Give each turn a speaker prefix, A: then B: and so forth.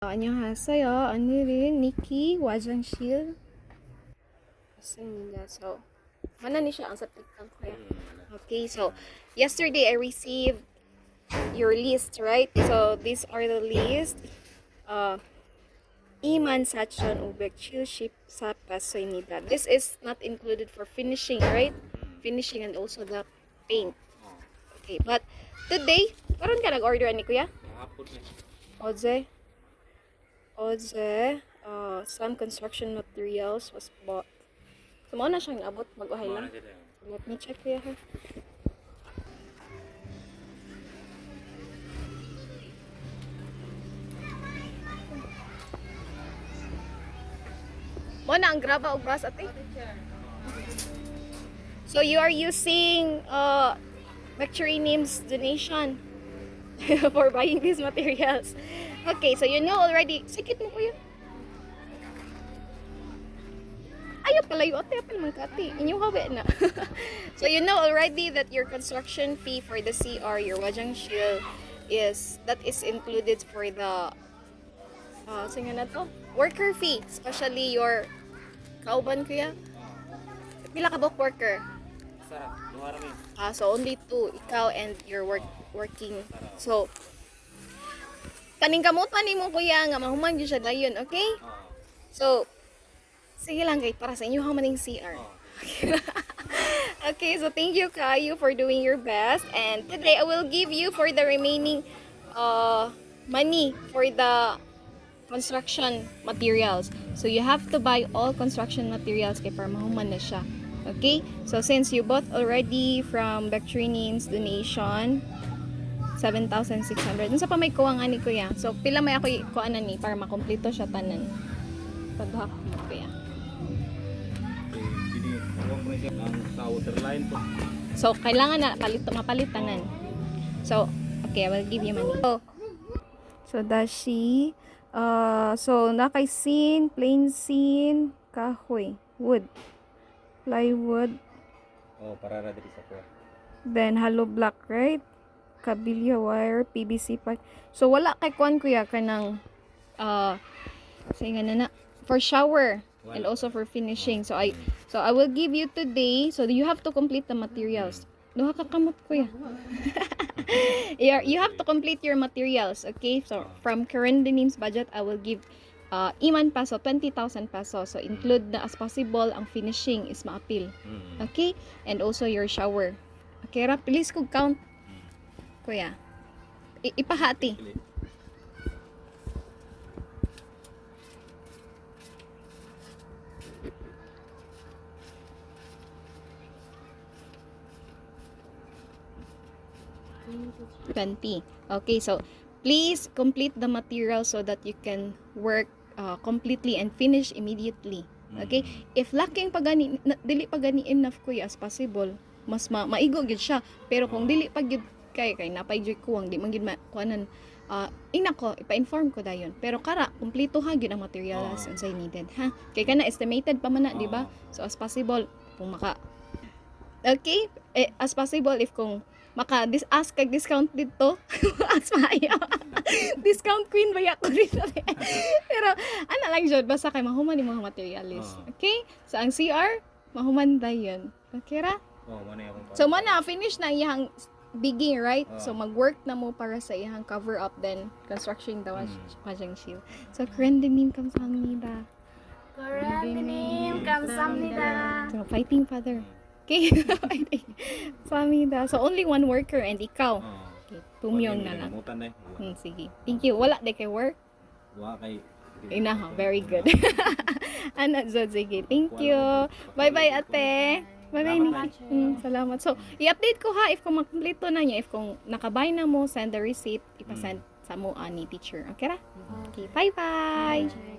A: 안녕하세요. 오늘은 니키 화장실 왔습니다. So, mana ni siya ang sapitang kuya. Okay, so yesterday I received your list, right? So these are the list. Iman Sachan Ubek Chill Ship sa Pasoynida. This is not included for finishing, right? Finishing and also the paint. Okay, but today, karon ka nag-order ani kuya? Oze, some construction materials was bought. So, mo na siyang naabot, mag-uhay lang. So, let me check kuya ha. Mo na ang graba o bras ate. So, you are using Mercury Names donation for buying these materials. Okay, so you know already. Sikit mo kuya. Ayaw palayo ate, apil man kati. Inyo hawi na. So you know already that your construction fee for the CR, your wajang shield, is included for the singa na to? Worker fee, especially your kauban kuya. Pila ka ba worker? So only two, ikaw and your working. So kaning kamutan nimo kuya nga mahuman gyud siya dayon, okay? So sige lang guys, para sa inyo hamaning CR. Okay, so thank you Kayo for doing your best, and today I will give you for the remaining money for the construction materials. So you have to buy all construction materials kay para mahuman na siya. Okay? So since you bought already from Bactrinins donation 7,600. Dun sa pa may kuwang ani kuya. So pila may ako kuanan ni para makompleto siya tanan. Paghak mo kuya. So kailangan na mapalitanan. So okay, I will give you money. So dashi so nakay scene, plain scene, kahoy, wood, plywood.
B: Para ra diri sa kuya.
A: Then hollow block, right? Kabilya wire, PVC pipe. So wala kay kuan kuya kanang saying na for shower and also for finishing. So I will give you today, so you have to complete the materials. Duha ka kamot kuya. You have to complete your materials, okay? So from current names budget, I will give Iman peso 20,000 pesos. So include na as possible ang finishing is maapil. Okay? And also your shower. Okay ra, please kung count kuya. Ipahati. $20. Okay, so please complete the material so that you can work completely and finish immediately. Okay? If lacking pagani dili pagani enough kuya as possible, mas maigo gyud siya. Pero kung dili pag gyud kay napay gyud kuwang di man gyud kuanan ina ko ipa-inform ko dayon. Pero kara kumpleto ha gyud ang materials unsay needed ha. Kay kana estimated pa man na, di ba? So as possible kung maka okay, as possible if kung ask kag discount dito as maayo discount queen ba ako dito pero ana lang jud basta kay mahuman ni mga materials. Okay, so ang CR mahuman dayon. Okay ra? So mana finish na iyang digging, right? So mag-work na mo para sa iyang cover up, then construction daw wajang shield. So krendenim kamsahamnida.
C: Krendenim kamsahamnida.
A: So fighting father. Okay. Samida. So only one worker and ikaw. Okay, tumyong na lang. Sige. Thank you. Wala de kay work.
B: Wa kay
A: Ina, very good. Ana Zod, sige. Thank you. Bye-bye ate. Bye-bye Nikki. Salamat. So, i-update ko ha if kung makumpleto na niya. If kung nakabay na mo, send the receipt. Ipasend sa mo ni teacher. Okay ra? Okay. Bye-bye.